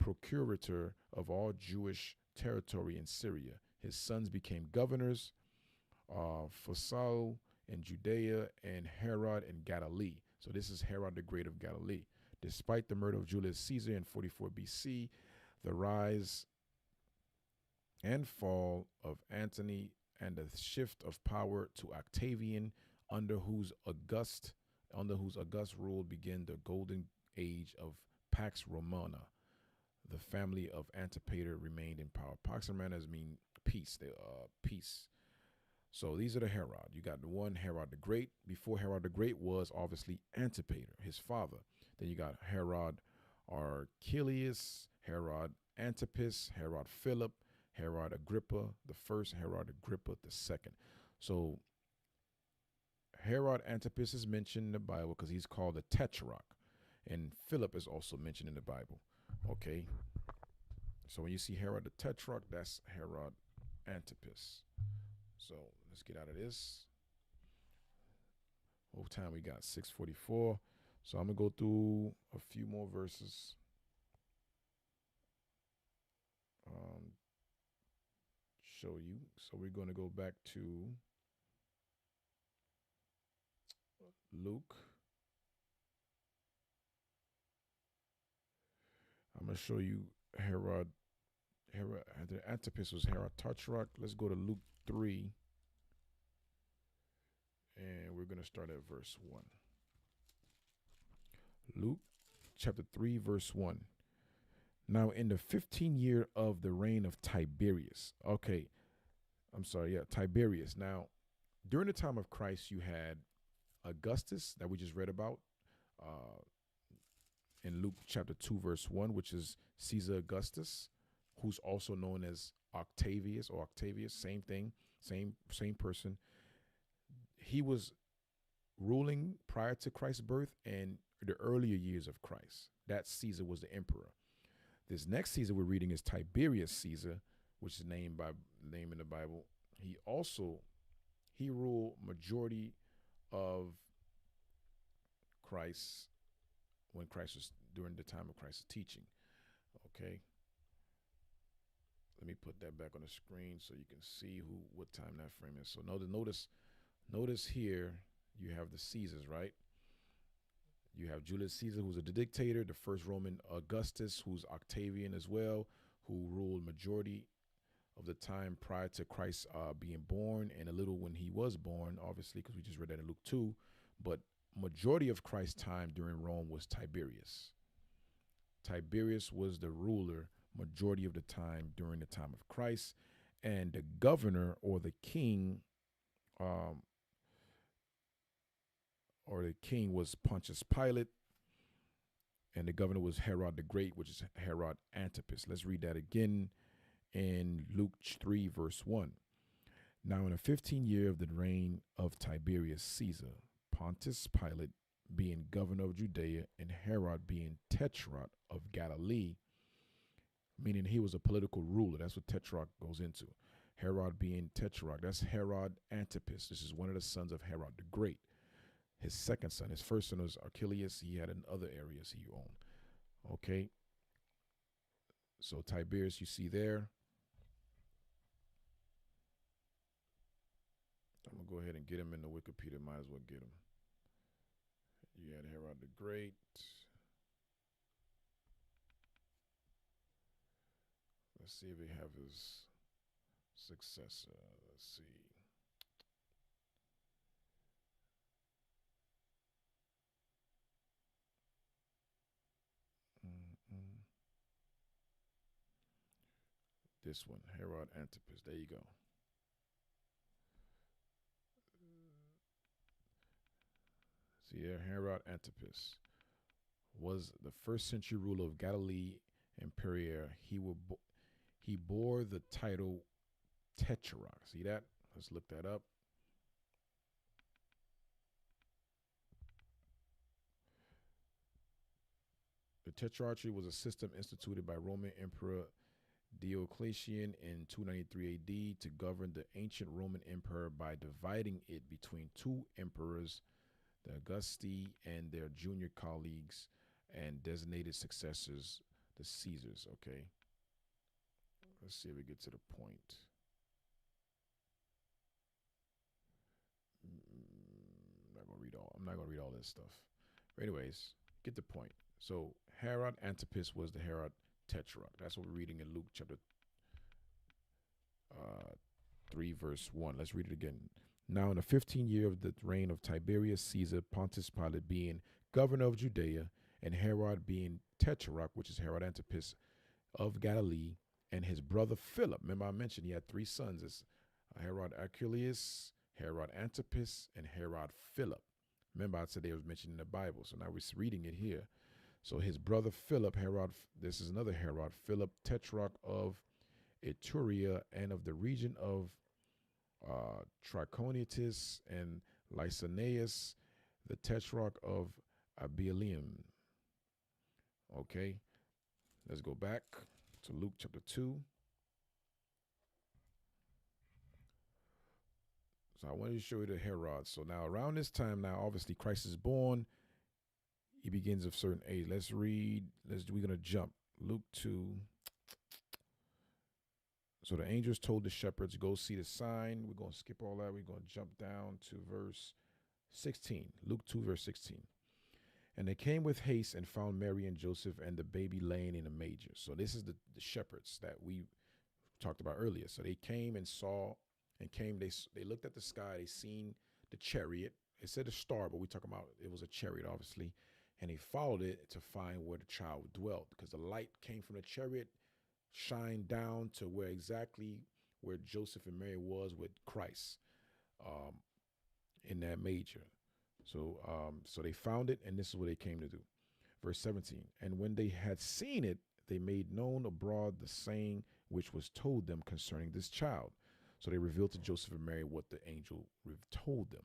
procurator of all Jewish territory in Syria. His sons became governors, Phasael in Judea and Herod in Galilee. So this is Herod the Great of Galilee. Despite the murder of Julius Caesar in 44 BC, the rise and fall of Antony and the shift of power to Octavian, under whose august rule began the golden age of Pax Romana. The family of Antipater remained in power. Pax Romana mean peace. Peace. So these are the Herod. You got the one, Herod the Great. Before Herod the Great was obviously Antipater, his father. Then you got Herod Archelaus, Herod Antipas, Herod Philip, Herod Agrippa the first, Herod Agrippa the second. So Herod Antipas is mentioned in the Bible because he's called the Tetrarch. And Philip is also mentioned in the Bible. Okay. So when you see Herod the Tetrarch, that's Herod Antipas. So let's get out of this. What time we got? 6:44. So I'm going to go through a few more verses. Show you. So we're going to go back to Luke. I'm going to show you Herod. Antipas was Herod Tetrarch. Let's go to Luke 3. And we're going to start at verse 1. Luke chapter 3, verse 1. Now, in the 15th year of the reign of Tiberius. Okay. Tiberius. Now, during the time of Christ, you had Augustus that we just read about in Luke chapter 2, verse 1, which is Caesar Augustus, who's also known as Octavius or Octavius. Same thing, same person. He was ruling prior to Christ's birth and the earlier years of Christ. That Caesar was the emperor. This next Caesar we're reading is Tiberius Caesar, which is named by name in the Bible. He ruled majority of Christ when Christ was during the time of Christ's teaching. Okay. Let me put that back on the screen so you can see what time that frame is. So notice here you have the Caesars, right? You have Julius Caesar, who's a dictator, the first Roman Augustus, who's Octavian as well, who ruled majority of the time prior to Christ being born and a little when he was born, obviously, because we just read that in Luke 2. But majority of Christ's time during Rome was Tiberius. Tiberius was the ruler majority of the time during the time of Christ. And the governor or the king was Pontius Pilate, and the governor was Herod the Great, which is Herod Antipas. Let's read that again in Luke 3, verse 1. Now in the 15th year of the reign of Tiberius Caesar, Pontius Pilate being governor of Judea, and Herod being tetrarch of Galilee, meaning he was a political ruler. That's what tetrarch goes into. Herod being tetrarch, that's Herod Antipas. This is one of the sons of Herod the Great. His second son, his first son was Archelaus. He had in other areas he owned. Okay. So Tiberius, you see there. I'm going to go ahead and get him in the Wikipedia. Might as well get him. You had Herod the Great. Let's see if we have his successor. Let's see. This one, Herod Antipas. There you go. See there, Herod Antipas was the first century ruler of Galilee and Perea. He bore the title Tetrarch. See that? Let's look that up. The Tetrarchy was a system instituted by Roman Emperor Diocletian in 293 AD to govern the ancient Roman Empire by dividing it between two emperors, the Augusti and their junior colleagues, and designated successors, the Caesars. Okay, let's see if we get to the point. I'm not gonna read all this stuff. But anyways, get the point. So Herod Antipas was the Herod Tetrarch. That's what we're reading in Luke chapter 3, verse 1. Let's read it again. Now, in the 15th year of the reign of Tiberius Caesar, Pontius Pilate being governor of Judea, and Herod being Tetrarch, which is Herod Antipas of Galilee, and his brother Philip. Remember, I mentioned he had three sons: it's Herod Archelaus, Herod Antipas, and Herod Philip. Remember, I said they was mentioned in the Bible, so now we're reading it here. So his brother Philip, Herod, this is another Herod, Philip, Tetrarch of Iturea and of the region of Trachonitis, and Lysanias, the Tetrarch of Abileam. Okay, let's go back to Luke chapter 2. So I wanted to show you the Herod. So now around this time, now obviously Christ is born. He begins of certain age. Let's read. We're gonna jump Luke 2. So the angels told the shepherds, go see the sign. We're going to skip all that. We're going to jump down to verse 16. Luke 2, verse 16. And they came with haste and found Mary and Joseph and the baby laying in a manger. So this is the shepherds that we talked about earlier. So they came and saw and came. They looked at the sky. They seen the chariot. It said a star, but we talking about it was a chariot, obviously. And they followed it to find where the child dwelt, because the light came from the chariot, shined down to where Joseph and Mary was with Christ in that manger. So they found it, and this is what they came to do. Verse 17, and when they had seen it, they made known abroad the saying which was told them concerning this child. So they revealed to Joseph and Mary what the angel told them.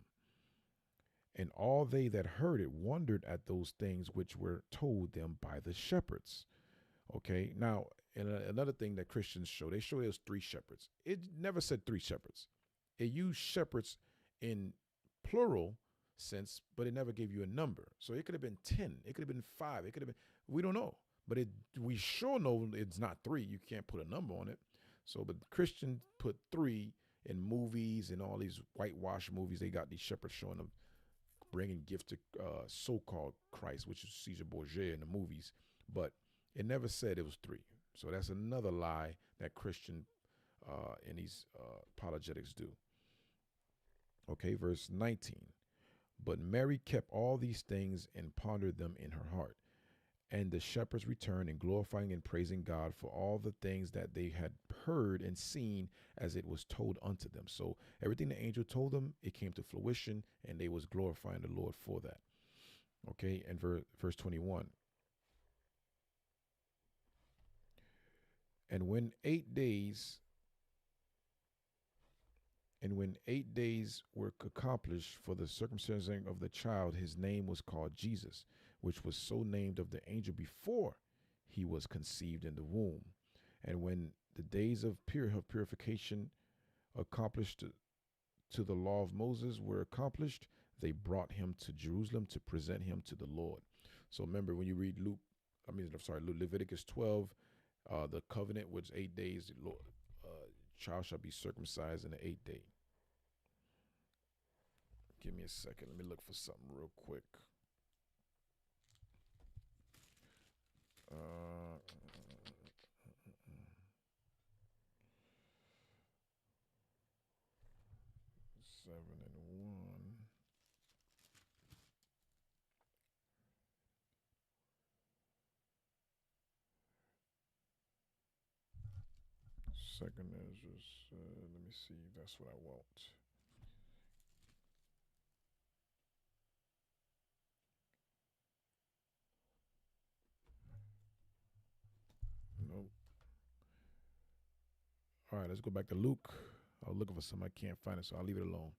And all they that heard it wondered at those things which were told them by the shepherds. Okay, now, and another thing that Christians show, they show there's three shepherds. It never said three shepherds. It used shepherds in plural sense, but it never gave you a number. So it could have been 10. It could have been 5. It could have been, we don't know. But we sure know it's not 3. You can't put a number on it. So, but Christians put 3 in movies and all these whitewash movies. They got these shepherds showing them bringing gifts to so-called Christ, which is Caesar Borgia in the movies. But it never said it was 3. So that's another lie that Christian and these apologetics do. Okay, verse 19. But Mary kept all these things and pondered them in her heart. And the shepherds returned and glorifying and praising God for all the things that they had heard and seen as it was told unto them. So everything the angel told them, it came to fruition, and they was glorifying the Lord for that. Okay, and verse 21. And when 8 days were accomplished for the circumcision of the child, his name was called Jesus, which was so named of the angel before he was conceived in the womb. And when the days of purification accomplished to the law of Moses were accomplished, they brought him to Jerusalem to present him to the Lord. So remember, when you read Leviticus 12, the covenant was 8 days. The Lord, child shall be circumcised in the 8th day. Give me a second. Let me look for something real quick. 7 and 1. Second is just, let me see. That's what I want. Nope. All right, let's go back to Luke. I was looking for something. I can't find it, so I'll leave it alone.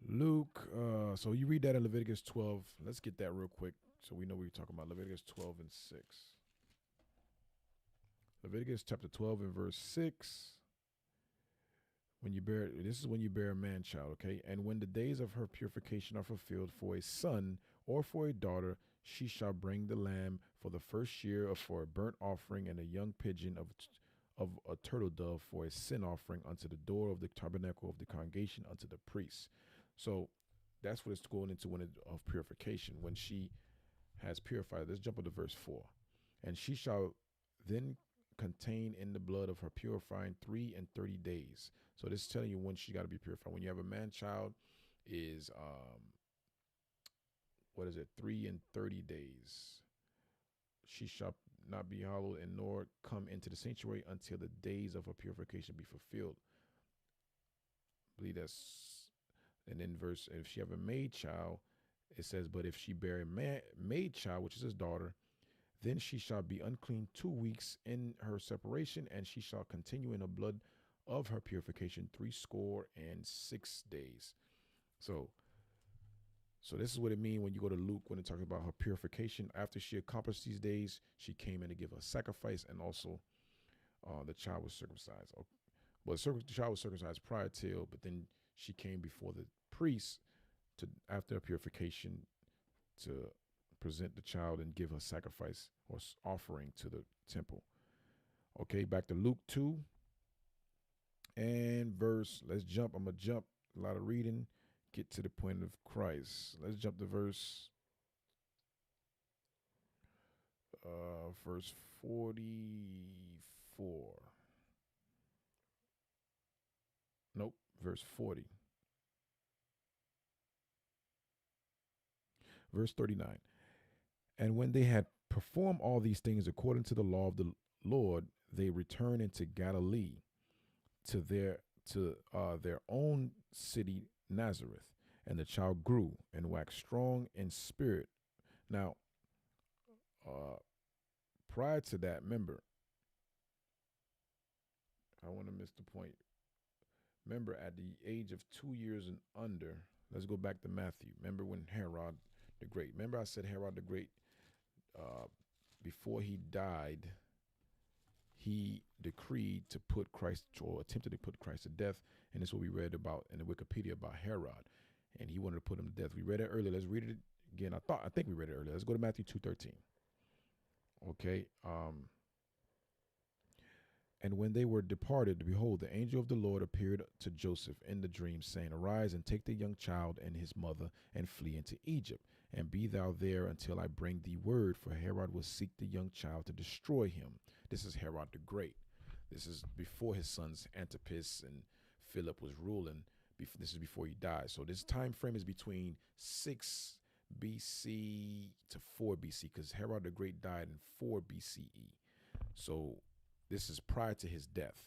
Luke, so you read that in Leviticus 12. Let's get that real quick so we know what you're talking about. Leviticus 12 and 6. Leviticus chapter 12 and verse 6. This is when you bear a man child, okay? And when the days of her purification are fulfilled for a son or for a daughter, she shall bring the lamb for the first year for a burnt offering and a young pigeon of a turtle dove for a sin offering unto the door of the tabernacle of the congregation unto the priest. So that's what it's going into of purification. When she has purified, let's jump up to verse 4. And she shall then contain in the blood of her purifying 3 and 30 days. So this is telling you when she got to be purified. When you have a man child is 3 and 30 days. She shall not be hallowed and nor come into the sanctuary until the days of her purification be fulfilled. I believe that's, and then verse, if she have a maid child, it says, but if she bear a maid child, which is his daughter, then she shall be unclean 2 weeks in her separation, and she shall continue in the blood of her purification 66 days. So this is what it means when you go to Luke, when it talks about her purification. After she accomplished these days, she came in to give a sacrifice, and also the child was circumcised. Well, the child was circumcised prior to, but then she came before the priest after her purification to present the child and give a sacrifice or offering to the temple. Okay, back to Luke 2 and let's jump. I'm going to jump a lot of reading, get to the point of Christ. Let's jump to verse 44. Nope, verse 40. Verse 39. And when they had performed all these things according to the law of the Lord, they returned into Galilee to their own city Nazareth. And the child grew and waxed strong in spirit. Now, prior to that, remember, I want to miss the point. Remember, at the age of 2 years and under, let's go back to Matthew. Remember when Herod the Great, remember I said Herod the Great, before he died, he decreed to put Christ, or attempted to put Christ to death. And this is what we read about in the Wikipedia about Herod. And he wanted to put him to death. We read it earlier. Let's read it again. I think we read it earlier. Let's go to Matthew 2:13. Okay. And when they were departed, behold, the angel of the Lord appeared to Joseph in the dream, saying, Arise and take the young child and his mother and flee into Egypt, and be thou there until I bring thee word, for Herod will seek the young child to destroy him. This is Herod the Great. This is before his sons Antipas and Philip was ruling. This is before he died. So this time frame is between 6 BC to 4 BC, because Herod the Great died in 4 BCE. So this is prior to his death.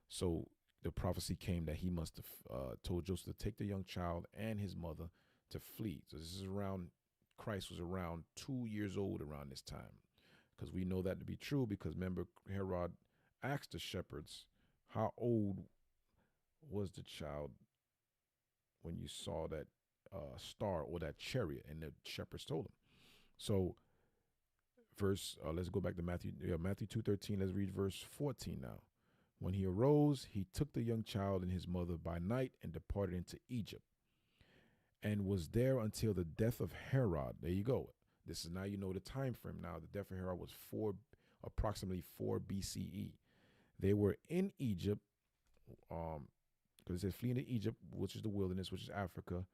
So the prophecy came that he must have told Joseph to take the young child and his mother to flee. So this is Christ was around 2 years old around this time, because we know that to be true, because remember, Herod asked the shepherds, how old was the child when you saw that star or that chariot? And the shepherds told him. So let's go back to Matthew 2:13. Let's read verse 14 now. When he arose, he took the young child and his mother by night and departed into Egypt, and was there until the death of Herod. There you go. This is now, you know, the time frame. Now the death of Herod was approximately 4 BCE. They were in Egypt, because it says flee into Egypt, which is the wilderness, which is Africa.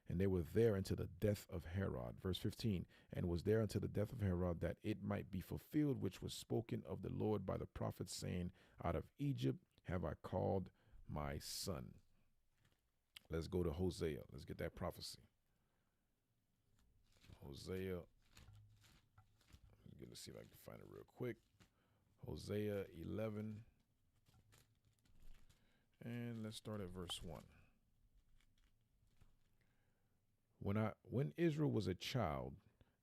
And they were there until the death of Herod. Verse 15, and was there until the death of Herod, that it might be fulfilled, which was spoken of the Lord by the prophet, saying, out of Egypt have I called my son. Let's go to Hosea. Let's get that prophecy. Hosea. Let's see if I can find it real quick. Hosea 11. And let's start at verse 1. When Israel was a child,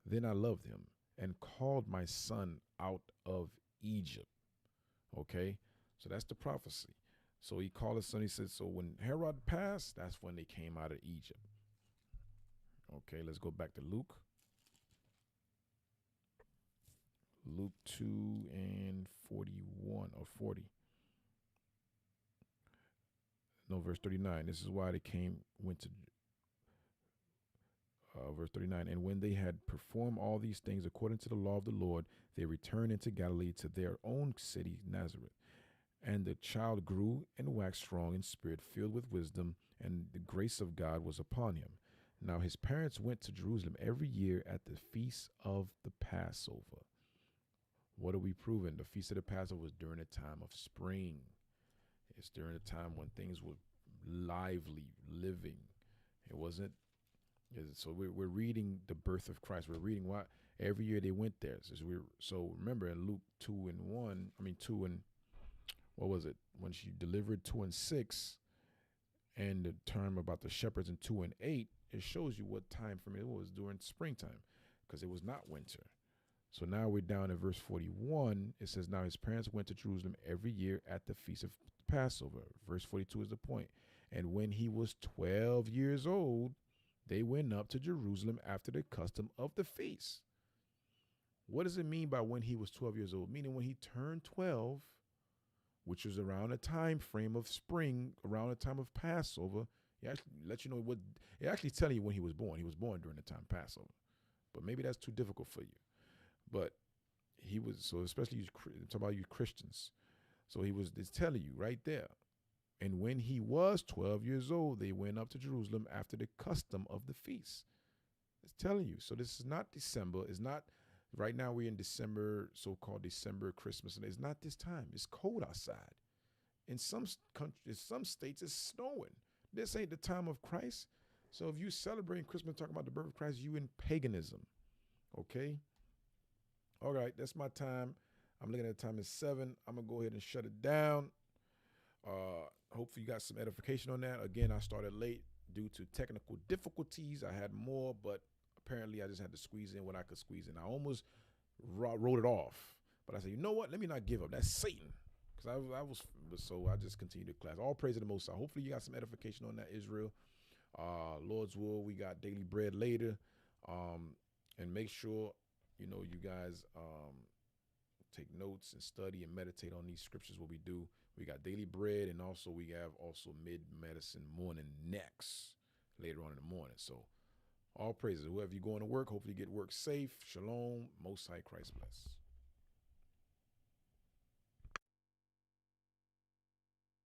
then I loved him and called my son out of Egypt. Okay, so that's the prophecy. So he called his son. He said, so when Herod passed, that's when they came out of Egypt. Okay, let's go back to Luke. Luke 2 and 41 or 40. No, verse 39. This is why they went to verse 39. And when they had performed all these things according to the law of the Lord, they returned into Galilee to their own city, Nazareth. And the child grew and waxed strong in spirit, filled with wisdom, and the grace of God was upon him. Now his parents went to Jerusalem every year at the feast of the Passover. What are we proving? The feast of the Passover was during a time of spring. It's during a time when things were lively, living. It wasn't. So we're reading the birth of Christ. We're reading why every year they went there. So remember in Luke 2 and 1, I mean 2 and what was it? When she delivered 2 and 6, and the term about the shepherds in 2 and 8, it shows you what time frame it was during springtime, because it was not winter. So now we're down in verse 41. It says, now his parents went to Jerusalem every year at the feast of Passover. Verse 42 is the point. And when he was 12 years old, they went up to Jerusalem after the custom of the feast. What does it mean by when he was 12 years old? Meaning when he turned 12, which was around the time frame of spring, around the time of Passover. It actually lets you know what, it actually telling you when he was born. He was born during the time of Passover. But maybe that's too difficult for you. But he was, so especially you talk about you Christians. So it's telling you right there. And when he was 12 years old, they went up to Jerusalem after the custom of the feast. It's telling you. So this is not December. It's not, right now we're in December, so-called December, Christmas. And it's not this time. It's cold outside. In some countries, some states, it's snowing. This ain't the time of Christ. So if you celebrating Christmas, talking about the birth of Christ, you in paganism. Okay? All right, that's my time. I'm looking at the time. It's 7. I'm going to go ahead and shut it down. Hopefully you got some edification on that. Again, I started late due to technical difficulties. I had more, but apparently I just had to squeeze in what I could squeeze in. I almost wrote it off, but I said, you know what? Let me not give up. That's Satan. Because so I just continued the class. All praise to the Most High. Hopefully you got some edification on that, Israel. Lord's will, we got daily bread later. And make sure, you guys take notes and study and meditate on these scriptures, what we do. We got daily bread, and also we have mid-medicine morning next later on in the morning. So all praises. Whoever you're going to work, hopefully you get work safe. Shalom. Most High, Christ bless.